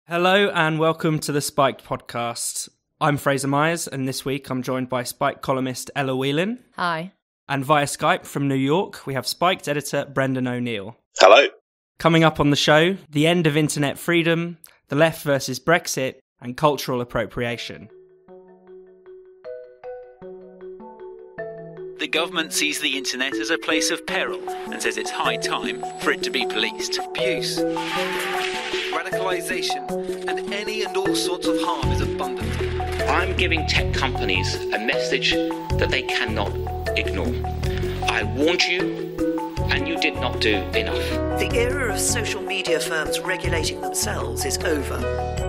Hello and welcome to the Spiked podcast. I'm Fraser Myers, and this week I'm joined by Spiked columnist Ella Whelan. Hi. And via Skype from New York, we have Spiked editor Brendan O'Neill. Hello. Coming up on the show, the end of internet freedom, the left versus Brexit, and cultural appropriation. The government sees the internet as a place of peril and says it's high time for it to be policed. Abuse, radicalisation, and any and all sorts of harm is abundant. I'm giving tech companies a message that they cannot ignore. I warned you, and you did not do enough. The era of social media firms regulating themselves is over.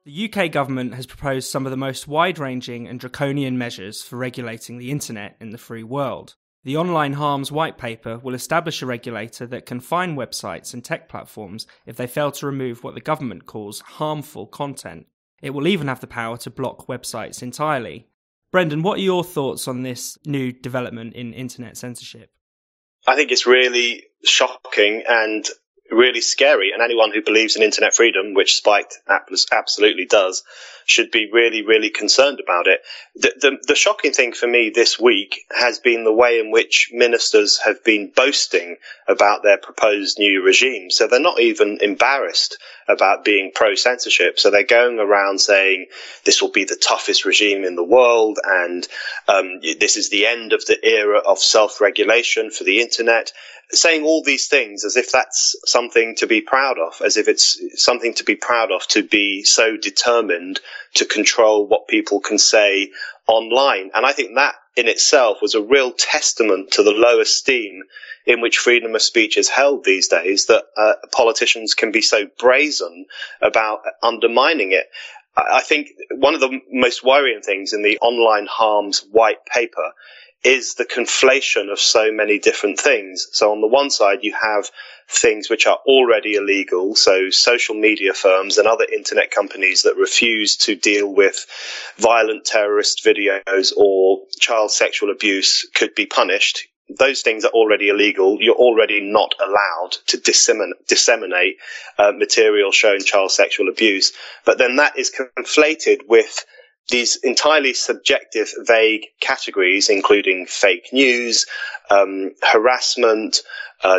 The UK government has proposed some of the most wide-ranging and draconian measures for regulating the internet in the free world. The Online Harms White Paper will establish a regulator that can fine websites and tech platforms if they fail to remove what the government calls harmful content. It will even have the power to block websites entirely. Brendan, what are your thoughts on this new development in internet censorship? I think it's really shocking and really scary, and anyone who believes in internet freedom, which Spiked absolutely does, should be really, really concerned about it. The shocking thing for me this week has been the way in which ministers have been boasting about their proposed new regime. So they're not even embarrassed about being pro-censorship. So they're going around saying this will be the toughest regime in the world, and this is the end of the era of self-regulation for the internet, saying all these things as if that's something to be proud of, as if it's something to be proud of, to be so determined to control what people can say online. And I think that in itself was a real testament to the low esteem in which freedom of speech is held these days, that politicians can be so brazen about undermining it. I think one of the most worrying things in the Online Harms White Paper is the conflation of so many different things. So on the one side, you have things which are already illegal, so social media firms and other internet companies that refuse to deal with violent terrorist videos or child sexual abuse could be punished. Those things are already illegal. You're already not allowed to disseminate material showing child sexual abuse. But then that is conflated with these entirely subjective, vague categories, including fake news, harassment,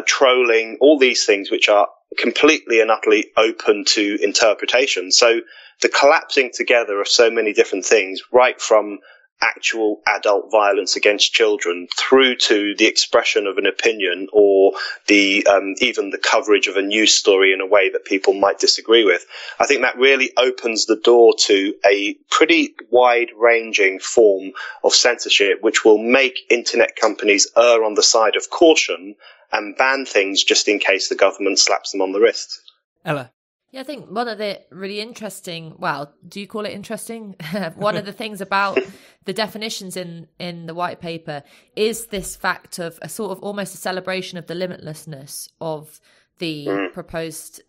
trolling, all these things which are completely and utterly open to interpretation. So the collapsing together of so many different things, right from actual adult violence against children through to the expression of an opinion or the even the coverage of a news story in a way that people might disagree with. I think that really opens the door to a pretty wide-ranging form of censorship which will make internet companies err on the side of caution and ban things just in case the government slaps them on the wrist. Ella? Yeah, I think one of the really interesting, well, do you call it interesting? One of the things about the definitions in the white paper is this fact of a sort of almost a celebration of the limitlessness of the proposed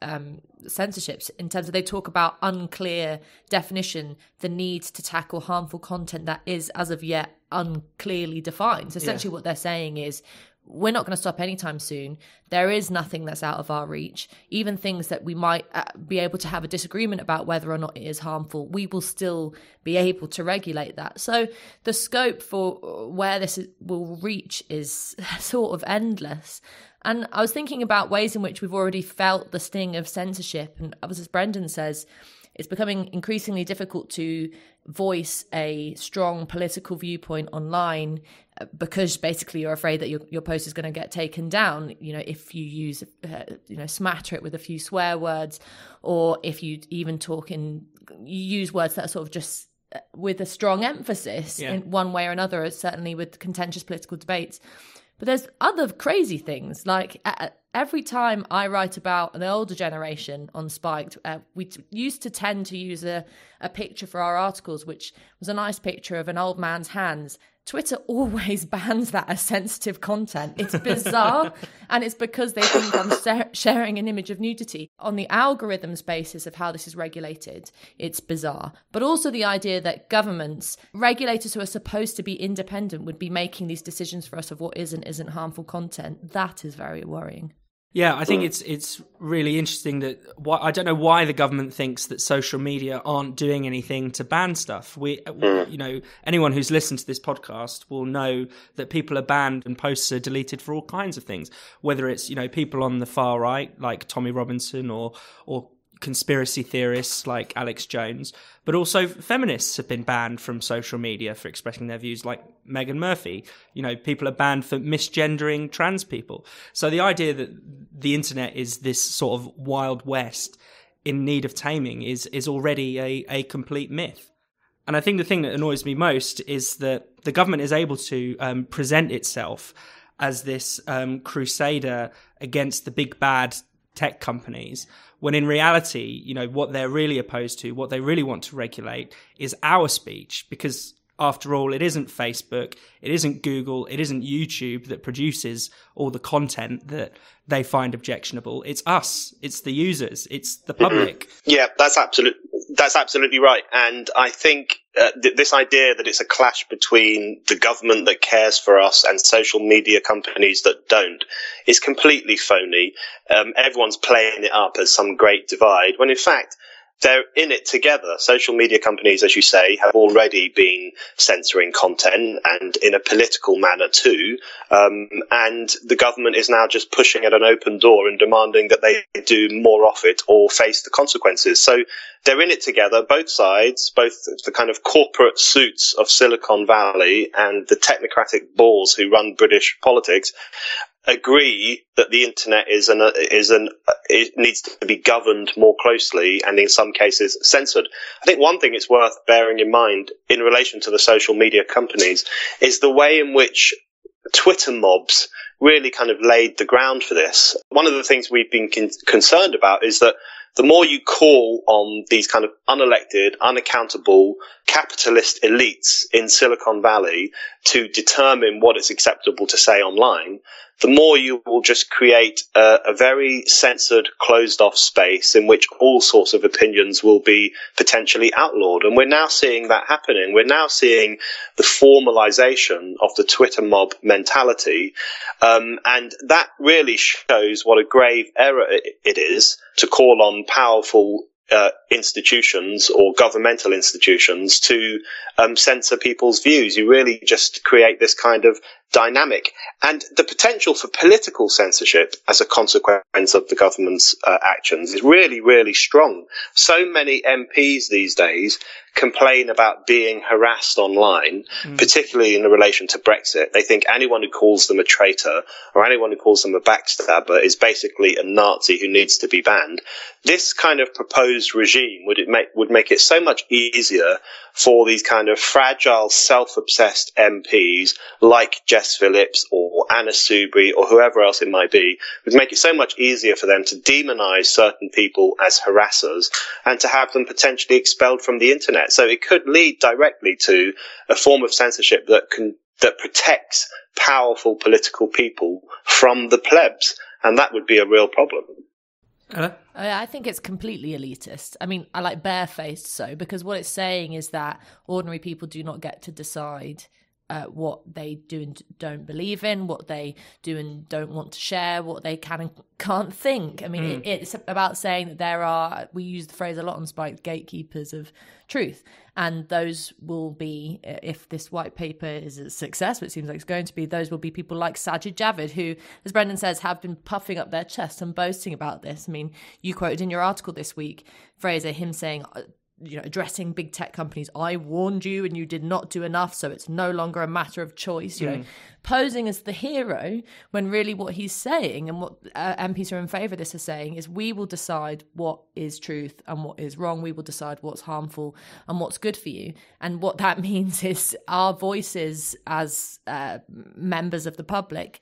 censorships, in terms of they talk about unclear definition, the need to tackle harmful content that is as of yet unclearly defined. So essentially what they're saying is, we're not going to stop anytime soon. There is nothing that's out of our reach. Even things that we might be able to have a disagreement about whether or not it is harmful, we will still be able to regulate that. So the scope for where this will reach is sort of endless. And I was thinking about ways in which we've already felt the sting of censorship. And as Brendan says, it's becoming increasingly difficult to voice a strong political viewpoint online because basically you're afraid that your post is going to get taken down. You know, if you use, smatter it with a few swear words, or if you even you use words that are sort of just with a strong emphasis in one way or another, certainly with contentious political debates. But there's other crazy things, like every time I write about an older generation on Spiked, we used to tend to use a picture for our articles, which was a nice picture of an old man's hands. Twitter always bans that as sensitive content. It's bizarre, and it's because they think I'm sharing an image of nudity. On the algorithms basis of how this is regulated, it's bizarre. But also the idea that governments, regulators who are supposed to be independent, would be making these decisions for us of what is and isn't harmful content. That is very worrying. Yeah, I think it's really interesting that I don't know why the government thinks that social media aren't doing anything to ban stuff. Anyone who's listened to this podcast will know that people are banned and posts are deleted for all kinds of things, whether it's, people on the far right like Tommy Robinson or conspiracy theorists like Alex Jones, but also feminists have been banned from social media for expressing their views, like Meghan Murphy. People are banned for misgendering trans people. So the idea that the internet is this sort of Wild West in need of taming is already a complete myth. And I think the thing that annoys me most is that the government is able to present itself as this crusader against the big bad tech companies, when in reality, what they're really opposed to, what they really want to regulate is our speech, because after all, it isn't Facebook, it isn't Google, it isn't YouTube that produces all the content that they find objectionable. It's us, it's the users, it's the public. Mm-hmm. Yeah, that's absolutely right. And I think this idea that it's a clash between the government that cares for us and social media companies that don't is completely phony. Everyone's playing it up as some great divide, when in fact, they're in it together. Social media companies, as you say, have already been censoring content, and in a political manner too. And the government is now just pushing at an open door and demanding that they do more of it or face the consequences. So they're in it together, both sides, both the kind of corporate suits of Silicon Valley and the technocratic bores who run British politics agree that the internet it needs to be governed more closely and in some cases censored. I think one thing it's worth bearing in mind in relation to the social media companies is the way in which Twitter mobs really kind of laid the ground for this. One of the things we've been concerned about is that the more you call on these kind of unelected, unaccountable capitalist elites in Silicon Valley to determine what is acceptable to say online, the more you will just create a very censored, closed-off space in which all sorts of opinions will be potentially outlawed. And we're now seeing that happening. We're now seeing the formalization of the Twitter mob mentality. And that really shows what a grave error it is to call on powerful institutions or governmental institutions to censor people's views. You really just create this kind of dynamic. And the potential for political censorship as a consequence of the government's actions is really, really strong. So many MPs these days complain about being harassed online, particularly in relation to Brexit. They think anyone who calls them a traitor or anyone who calls them a backstabber is basically a Nazi who needs to be banned. This kind of proposed regime would make it so much easier for these kind of fragile, self-obsessed MPs like Jess Phillips or Anna Soubry or whoever else it might be, would make it so much easier for them to demonize certain people as harassers and to have them potentially expelled from the internet. So it could lead directly to a form of censorship that protects powerful political people from the plebs, and that would be a real problem. I think it's completely elitist. I mean, I like barefaced so, because what it's saying is that ordinary people do not get to decide what they do and don't believe in, what they do and don't want to share, what they can and can't think. I mean, it's about saying that there are, we use the phrase a lot on Spike, gatekeepers of truth. And those will be, if this white paper is a success, which seems like it's going to be, those will be people like Sajid Javid, who, as Brendan says, have been puffing up their chest and boasting about this. I mean, you quoted in your article this week, Fraser, him saying, addressing big tech companies, I warned you and you did not do enough, so it's no longer a matter of choice, posing as the hero, when really what he's saying and what MPs who are in favour of this are saying is, we will decide what is truth and what is wrong, we will decide what's harmful and what's good for you. And what that means is our voices as members of the public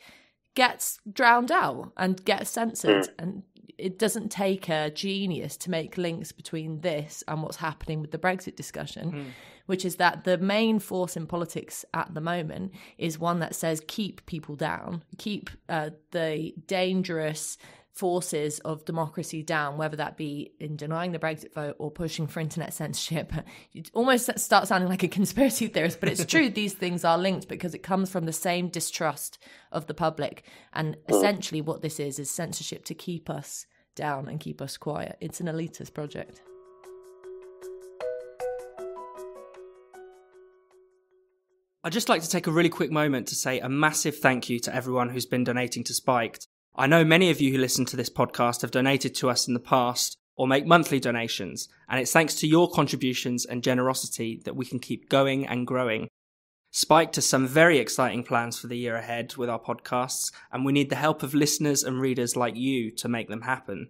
gets drowned out and gets censored. And it doesn't take a genius to make links between this and what's happening with the Brexit discussion, which is that the main force in politics at the moment is one that says keep people down, keep the dangerous forces of democracy down, whether that be in denying the Brexit vote or pushing for internet censorship. You almost start sounding like a conspiracy theorist, but it's true. These things are linked because it comes from the same distrust of the public. And essentially what this is censorship to keep us down and keep us quiet. It's an elitist project. I'd just like to take a really quick moment to say a massive thank you to everyone who's been donating to Spiked. I know many of you who listen to this podcast have donated to us in the past or make monthly donations, and it's thanks to your contributions and generosity that we can keep going and growing. Spiked has some very exciting plans for the year ahead with our podcasts, and we need the help of listeners and readers like you to make them happen.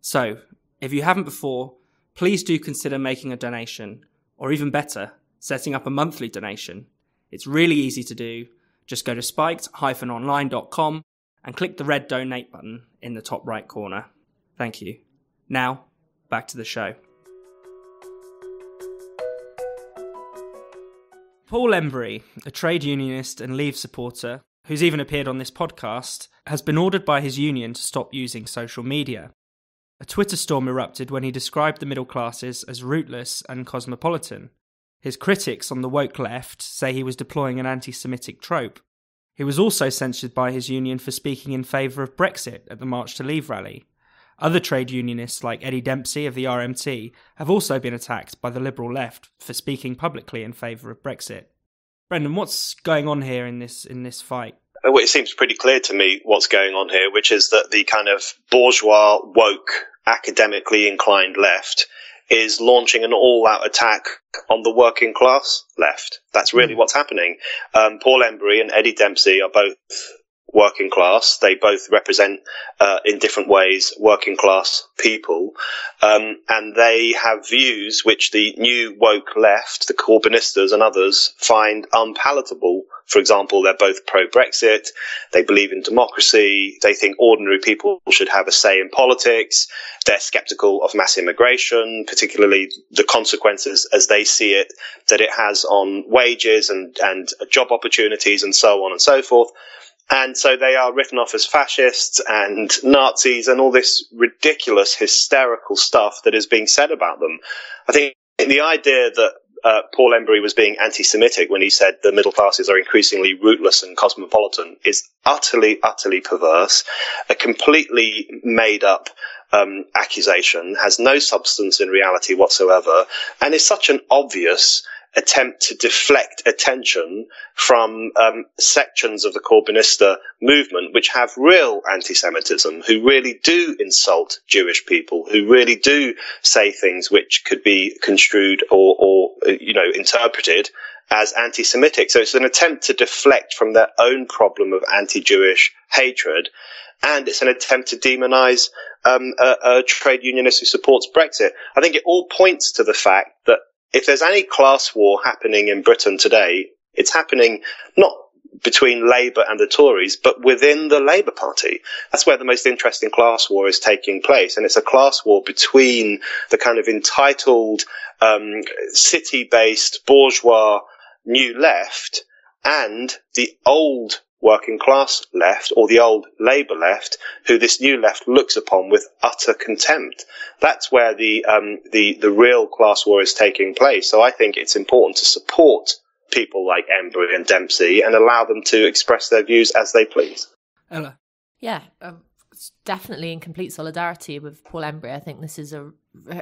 So, if you haven't before, please do consider making a donation, or even better, setting up a monthly donation. It's really easy to do. Just go to spiked-online.com and click the red donate button in the top right corner. Thank you. Now, back to the show. Paul Embry, a trade unionist and Leave supporter, who's even appeared on this podcast, has been ordered by his union to stop using social media. A Twitter storm erupted when he described the middle classes as rootless and cosmopolitan. His critics on the woke left say he was deploying an anti-Semitic trope. He was also censured by his union for speaking in favour of Brexit at the March to Leave rally. Other trade unionists like Eddie Dempsey of the RMT have also been attacked by the liberal left for speaking publicly in favour of Brexit. Brendan, what's going on here in this fight? Well, it seems pretty clear to me what's going on here, which is that the kind of bourgeois, woke, academically inclined left is launching an all-out attack on the working class left. That's really what's happening. Paul Embry and Eddie Dempsey are both working class. They both represent, in different ways, working class people. And they have views which the new woke left, the Corbynistas and others, find unpalatable. For example, they're both pro-Brexit. They believe in democracy. They think ordinary people should have a say in politics. They're skeptical of mass immigration, particularly the consequences as they see it, that it has on wages and job opportunities and so on and so forth. And so they are written off as fascists and Nazis and all this ridiculous, hysterical stuff that is being said about them. I think the idea that Paul Embry was being anti-Semitic when he said the middle classes are increasingly rootless and cosmopolitan is utterly, utterly perverse, a completely made-up accusation, has no substance in reality whatsoever, and is such an obvious attempt to deflect attention from sections of the Corbynista movement which have real anti-Semitism, who really do insult Jewish people, who really do say things which could be construed or interpreted as anti-Semitic. So it's an attempt to deflect from their own problem of anti-Jewish hatred, and it's an attempt to demonize a trade unionist who supports Brexit. I think it all points to the fact that if there's any class war happening in Britain today, it's happening not between Labour and the Tories, but within the Labour Party. That's where the most interesting class war is taking place. And it's a class war between the kind of entitled, city-based bourgeois new left and the old working class left, or the old Labour left, who this new left looks upon with utter contempt. That's where the real class war is taking place. So I think it's important to support people like Embry and Dempsey and allow them to express their views as they please. Ella? Yeah, definitely in complete solidarity with Paul Embry. I think this is a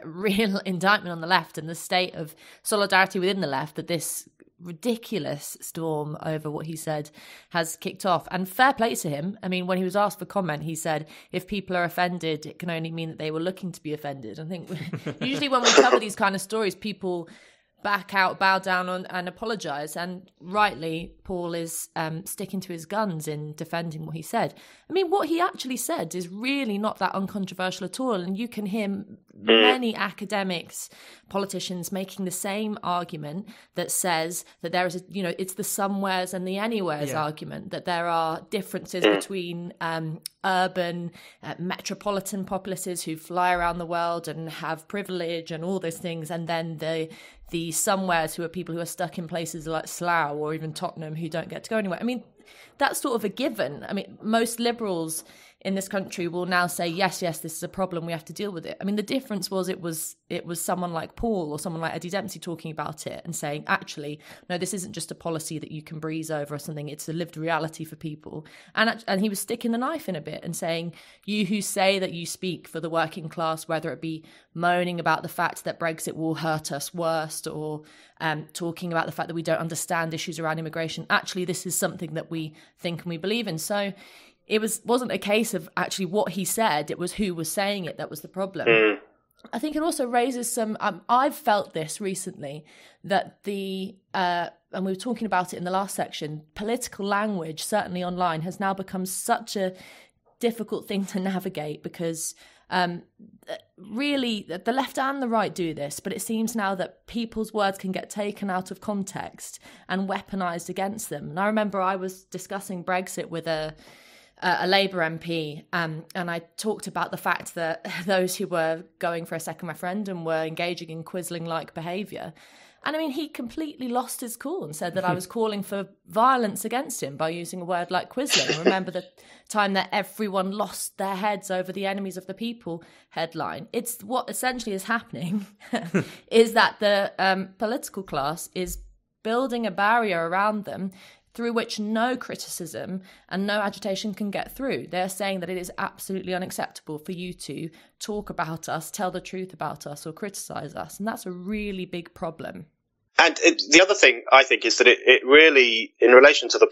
real indictment on the left and the state of solidarity within the left that this ridiculous storm over what he said has kicked off. And fair play to him. I mean, when he was asked for comment, he said, if people are offended, it can only mean that they were looking to be offended. I think usually when we cover these kind of stories, people back out, bow down and apologise. And rightly, Paul is sticking to his guns in defending what he said. I mean, what he actually said is really not that uncontroversial at all. And you can hear many academics, politicians making the same argument that says that there is, it's the somewheres and the anywheres argument, that there are differences between urban, metropolitan populaces who fly around the world and have privilege and all those things, and then the somewheres who are people who are stuck in places like Slough or even Tottenham who don't get to go anywhere. I mean, that's sort of a given. I mean, most liberals in this country will now say, yes, this is a problem, we have to deal with it. I mean, the difference was it was someone like Paul or someone like Eddie Dempsey talking about it and saying, actually, no, this isn't just a policy that you can breeze over or something, it's a lived reality for people. And he was sticking the knife in a bit and saying, you who say that you speak for the working class, whether it be moaning about the fact that Brexit will hurt us worst or talking about the fact that we don't understand issues around immigration, actually, this is something that we think and we believe in. So it wasn't a case of actually what he said, it was who was saying it that was the problem. I think it also raises some, I've felt this recently, that and we were talking about it in the last section, political language, certainly online, has now become such a difficult thing to navigate because really the left and the right do this, but it seems now that people's words can get taken out of context and weaponized against them. And I remember I was discussing Brexit with a Labour MP, and I talked about the fact that those who were going for a second referendum were engaging in Quisling-like behaviour. And I mean, he completely lost his cool and said that I was calling for violence against him by using a word like Quisling. Remember the time that everyone lost their heads over the enemies of the people headline? It's what essentially is happening is that the political class is building a barrier around them through which no criticism and no agitation can get through. They're saying that it is absolutely unacceptable for you to talk about us, tell the truth about us, or criticise us. And that's a really big problem. And the other thing, I think, is that it really, in relation to the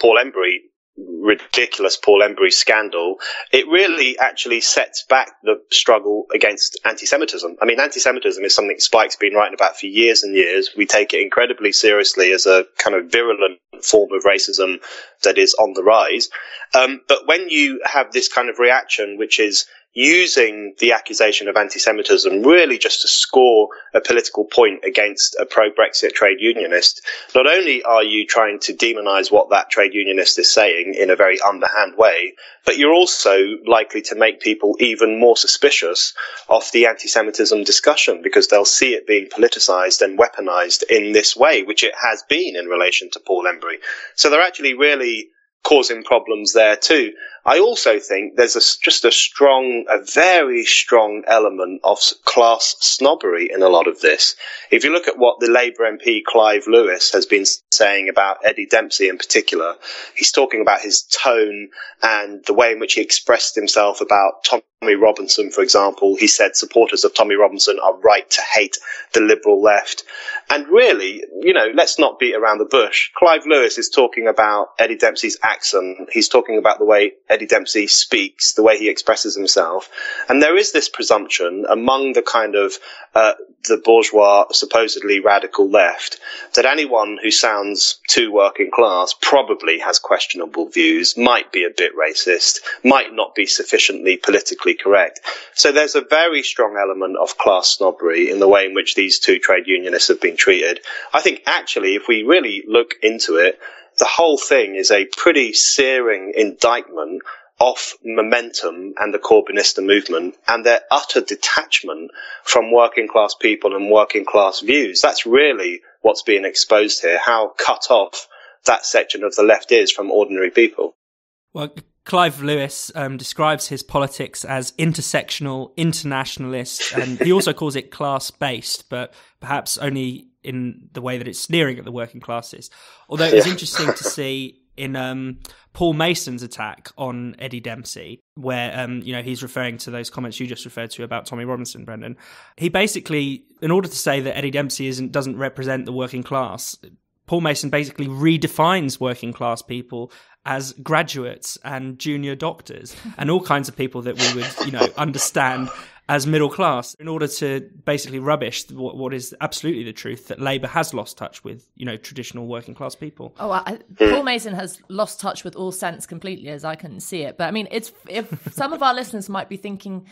ridiculous Paul Embry scandal, it really actually sets back the struggle against anti-Semitism. I mean, anti-Semitism is something Spike's been writing about for years and years. We take it incredibly seriously as a kind of virulent form of racism that is on the rise. But when you have this kind of reaction, which is using the accusation of anti-Semitism really just to score a political point against a pro-Brexit trade unionist, not only are you trying to demonise what that trade unionist is saying in a very underhand way, but you're also likely to make people even more suspicious of the anti-Semitism discussion because they'll see it being politicised and weaponised in this way, which it has been in relation to Paul Embry. So they're actually really causing problems there too. I also think there's a very strong element of class snobbery in a lot of this. If you look at what the Labour MP Clive Lewis has been saying about Eddie Dempsey in particular, he's talking about his tone and the way in which he expressed himself about Tommy Robinson, for example. He said supporters of Tommy Robinson are right to hate the liberal left. And really, let's not beat around the bush. Clive Lewis is talking about Eddie Dempsey's accent. He's talking about the way Eddie Dempsey speaks, the way he expresses himself. And there is this presumption among the kind of the bourgeois, supposedly radical left, that anyone who sounds too working class probably has questionable views, might be a bit racist, might not be sufficiently politically correct. So there's a very strong element of class snobbery in the way in which these two trade unionists have been treated. I think actually, if we really look into it, the whole thing is a pretty searing indictment of Momentum and the Corbynista movement and their utter detachment from working class people and working class views. That's really what's being exposed here, how cut off that section of the left is from ordinary people. Well, Clive Lewis describes his politics as intersectional, internationalist, and he also calls it class-based, but perhaps only in the way that it's sneering at the working classes. Although it was interesting to see in Paul Mason's attack on Eddie Dempsey, where he's referring to those comments you just referred to about Tommy Robinson, Brendan. He basically, in order to say that Eddie Dempsey doesn't represent the working class, Paul Mason basically redefines working class people as graduates and junior doctors and all kinds of people that we would, understand as middle class, in order to basically rubbish what is absolutely the truth, that Labour has lost touch with, traditional working class people. Paul Mason has lost touch with all sense completely, as I can see it. But I mean, if some of our listeners might be thinking,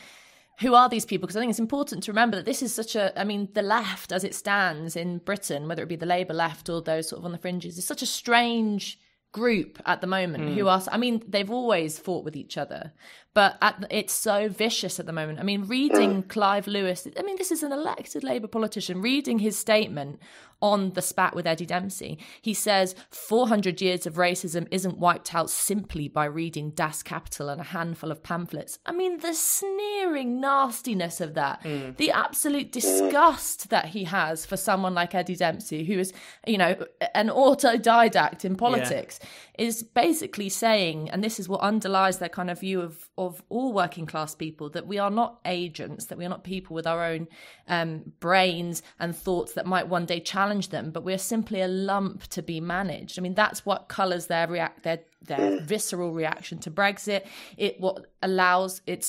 who are these people? Because I think it's important to remember that this is the left as it stands in Britain, whether it be the Labour left or those sort of on the fringes, is such a strange group at the moment who are, I mean, they've always fought with each other, but it's so vicious at the moment. I mean, reading Clive Lewis, I mean, this is an elected Labour politician, reading his statement on the spat with Eddie Dempsey. He says 400 years of racism isn't wiped out simply by reading Das Kapital and a handful of pamphlets. I mean, the sneering nastiness of that, the absolute disgust that he has for someone like Eddie Dempsey, who is, you know, an autodidact in politics, is basically saying, and this is what underlies their kind of view of all working class people, that we are not agents, that we are not people with our own brains and thoughts that might one day challenge them, but we're simply a lump to be managed. I mean, that's what colours their visceral reaction to Brexit. It's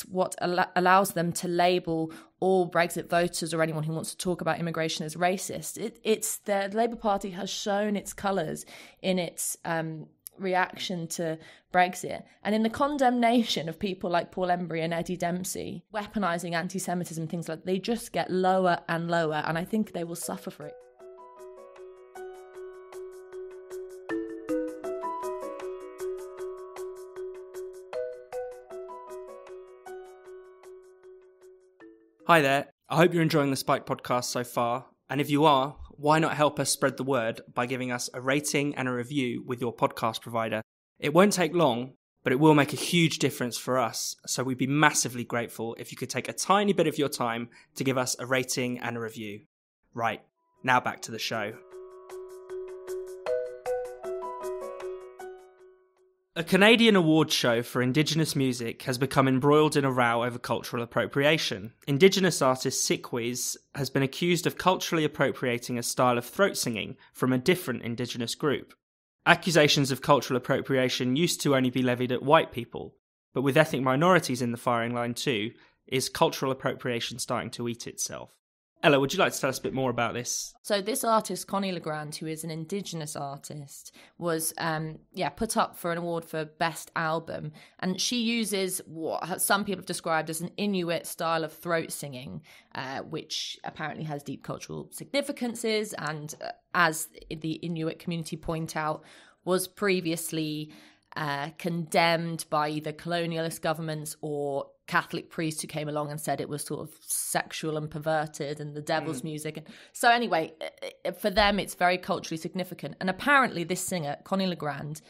what allows them to label all Brexit voters or anyone who wants to talk about immigration as racist. It's the Labour Party has shown its colours in its reaction to Brexit, and in the condemnation of people like Paul Embry and Eddie Dempsey, weaponising anti-Semitism, things like that, they just get lower and lower, and I think they will suffer for it. Hi there. I hope you're enjoying the Spike podcast so far. And if you are, why not help us spread the word by giving us a rating and a review with your podcast provider? It won't take long, but it will make a huge difference for us. So we'd be massively grateful if you could take a tiny bit of your time to give us a rating and a review. Right, now back to the show. A Canadian awards show for Indigenous music has become embroiled in a row over cultural appropriation. Indigenous artist Sikwiz has been accused of culturally appropriating a style of throat singing from a different Indigenous group. Accusations of cultural appropriation used to only be levied at white people, but with ethnic minorities in the firing line too, is cultural appropriation starting to eat itself? Ella, would you like to tell us a bit more about this? So this artist, Connie Legrand, who is an Indigenous artist, was put up for an award for Best Album. And she uses what some people have described as an Inuit style of throat singing, which apparently has deep cultural significances. And as the Inuit community point out, was previously condemned by either colonialist governments or Catholic priests who came along and said it was sort of sexual and perverted and the devil's music. And so anyway, for them, it's very culturally significant. And apparently this singer, Connie Legrand,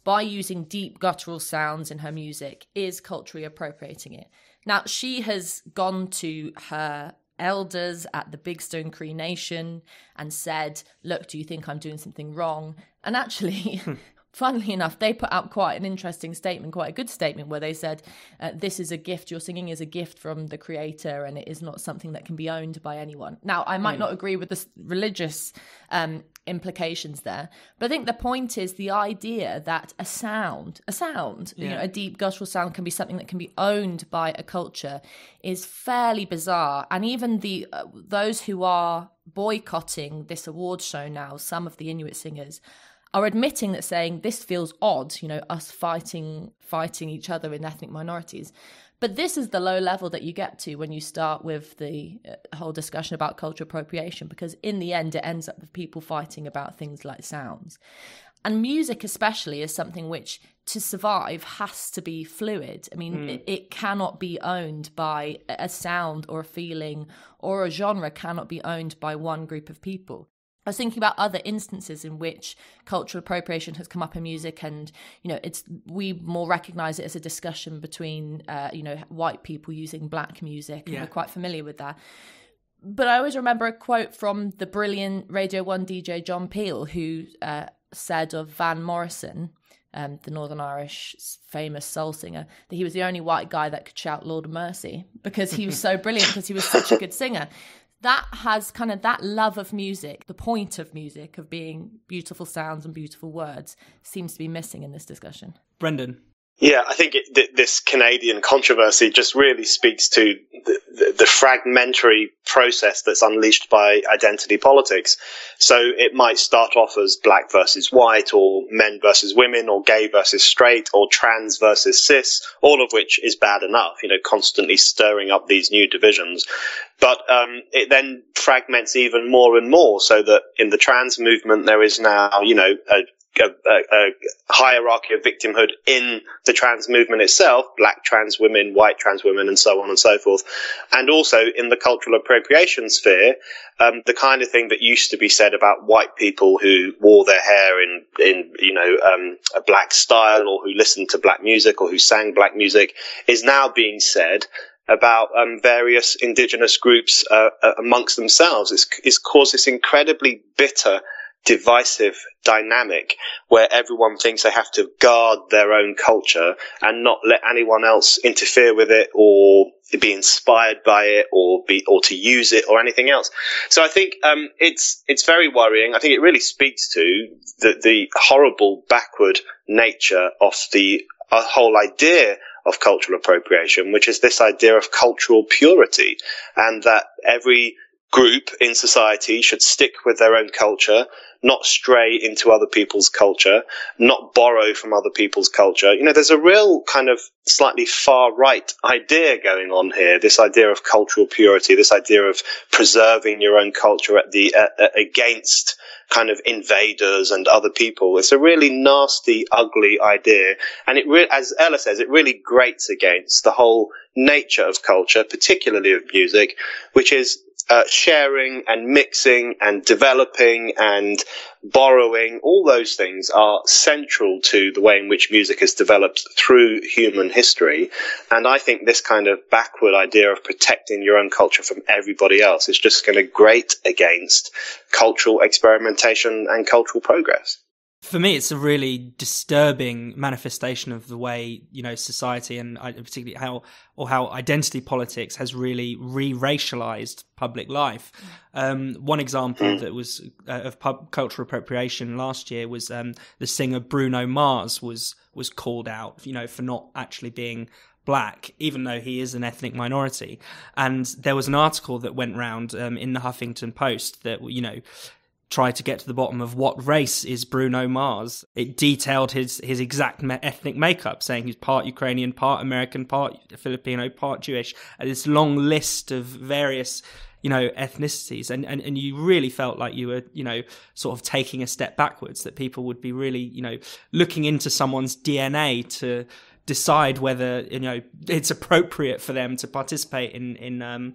by using deep guttural sounds in her music, is culturally appropriating it. Now, she has gone to her elders at the Big Stone Cree Nation and said, look, do you think I'm doing something wrong? And actually... Funnily enough, they put out quite an interesting statement, quite a good statement, where they said, this is a gift, your singing is a gift from the creator and it is not something that can be owned by anyone. Now, I might not agree with the religious implications there, but I think the point is the idea that a sound, you know, a deep guttural sound can be something that can be owned by a culture is fairly bizarre. And even those who are boycotting this award show now, some of the Inuit singers, are admitting that, saying this feels odd, you know, us fighting each other in ethnic minorities. But this is the low level that you get to when you start with the whole discussion about cultural appropriation, because in the end, it ends up with people fighting about things like sounds. And music especially is something which, to survive, has to be fluid. I mean, it cannot be owned by a sound or a feeling, or a genre cannot be owned by one group of people. I was thinking about other instances in which cultural appropriation has come up in music, and you know, we more recognise it as a discussion between white people using black music, and we're quite familiar with that. But I always remember a quote from the brilliant Radio 1 DJ John Peel, who said of Van Morrison, the Northern Irish famous soul singer, that he was the only white guy that could shout Lord of Mercy because he was so brilliant, because he was such a good singer. That has kind of that love of music, the point of music, of being beautiful sounds and beautiful words, seems to be missing in this discussion. Brendan? Yeah, I think this Canadian controversy just really speaks to the fragmentary process that's unleashed by identity politics. So it might start off as black versus white, or men versus women, or gay versus straight, or trans versus cis, all of which is bad enough, you know, constantly stirring up these new divisions. But it then fragments even more and more, so that in the trans movement there is now, you know, a a hierarchy of victimhood in the trans movement itself, black trans women, white trans women, and so on and so forth. And also in the cultural appropriation sphere, the kind of thing that used to be said about white people who wore their hair in a black style, or who listened to black music, or who sang black music, is now being said about various indigenous groups amongst themselves. It's caused this incredibly bitter, divisive dynamic where everyone thinks they have to guard their own culture and not let anyone else interfere with it or be inspired by it or to use it or anything else. So I think it's very worrying. I think it really speaks to the horrible backward nature of the whole idea of cultural appropriation, which is this idea of cultural purity, and that every group in society should stick with their own culture, not stray into other people's culture, not borrow from other people's culture. There's a real kind of slightly far right idea going on here, this idea of cultural purity, this idea of preserving your own culture against kind of invaders and other people. It's a really nasty, ugly idea. And as Ella says, it really grates against the whole nature of culture, particularly of music, which is sharing and mixing and developing and borrowing. All those things are central to the way in which music has developed through human history. And I think this kind of backward idea of protecting your own culture from everybody else is just going to grate against cultural experimentation and cultural progress. For me, it's a really disturbing manifestation of the way, society and particularly how identity politics has really re-racialized public life. One example that was of cultural appropriation last year was the singer Bruno Mars was called out, for not actually being black, even though he is an ethnic minority. And there was an article that went round in the Huffington Post that, try to get to the bottom of what race is Bruno Mars. It detailed his exact ethnic makeup, saying he's part Ukrainian, part American, part Filipino, part Jewish. And this long list of various, ethnicities. And you really felt like you were, sort of taking a step backwards, that people would be really, looking into someone's DNA to decide whether, it's appropriate for them to participate in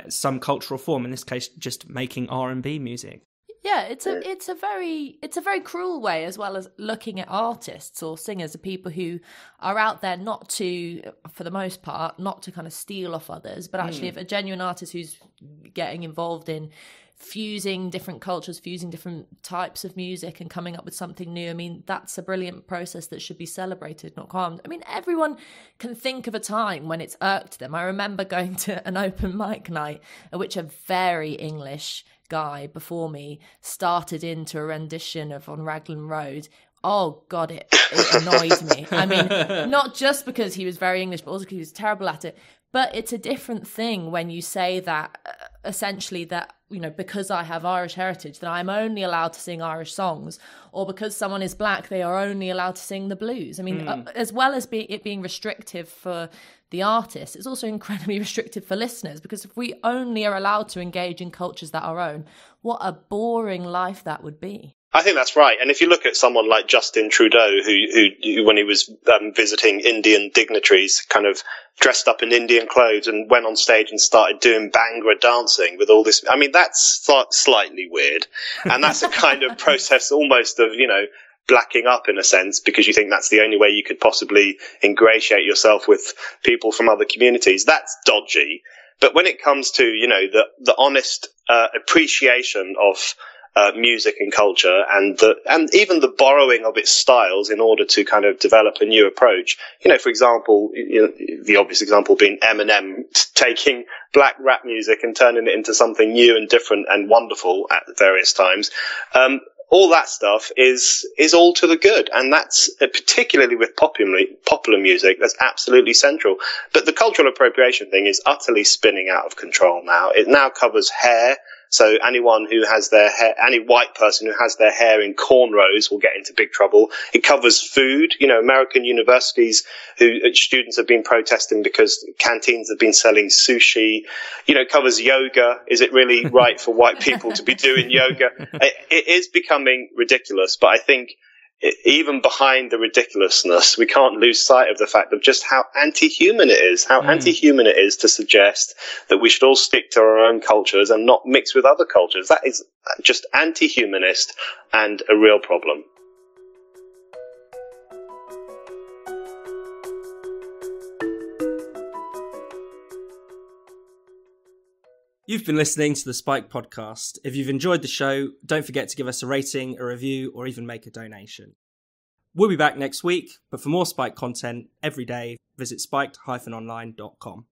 some cultural form, in this case just making R&B music. Yeah, it's a very cruel way, as well as looking at artists or singers, or people who are out there not to, for the most part, not to kind of steal off others, but actually if a genuine artist who's getting involved in fusing different cultures, fusing different types of music and coming up with something new. I mean, that's a brilliant process that should be celebrated, not harmed. I mean, everyone can think of a time when it's irked them. I remember going to an open mic night at which a very English guy before me started into a rendition of On Raglan Road. Oh, God, it annoyed me. I mean, not just because he was very English, but also because he was terrible at it. But it's a different thing when you say that, essentially, that, because I have Irish heritage, that I'm only allowed to sing Irish songs, or because someone is black, they are only allowed to sing the blues. I mean, as well as it being restrictive for the artist, it's also incredibly restrictive for listeners, because if we only are allowed to engage in cultures that are our own, what a boring life that would be. I think that's right. And if you look at someone like Justin Trudeau, who when he was visiting Indian dignitaries, kind of dressed up in Indian clothes and went on stage and started doing Bhangra dancing with all this. I mean, that's slightly weird. And that's a kind of process almost of, blacking up in a sense, because you think that's the only way you could possibly ingratiate yourself with people from other communities. That's dodgy. But when it comes to, the honest appreciation of music and culture, and even the borrowing of its styles in order to kind of develop a new approach. For example, the obvious example being Eminem taking black rap music and turning it into something new and different and wonderful at various times. All that stuff is all to the good, and that's particularly with popular music. That's absolutely central. But the cultural appropriation thing is utterly spinning out of control now. It now covers hair, So anyone who has their hair, any white person who has their hair in cornrows will get into big trouble. It covers food. American universities students have been protesting because canteens have been selling sushi. It covers yoga. Is it really right for white people to be doing yoga? It is becoming ridiculous, but I think even behind the ridiculousness, we can't lose sight of the fact of just how anti-human it is, anti-human it is to suggest that we should all stick to our own cultures and not mix with other cultures. That is just anti-humanist and a real problem. You've been listening to the Spike podcast. If you've enjoyed the show, don't forget to give us a rating, a review, or even make a donation. We'll be back next week, but for more Spike content every day, visit spiked-online.com.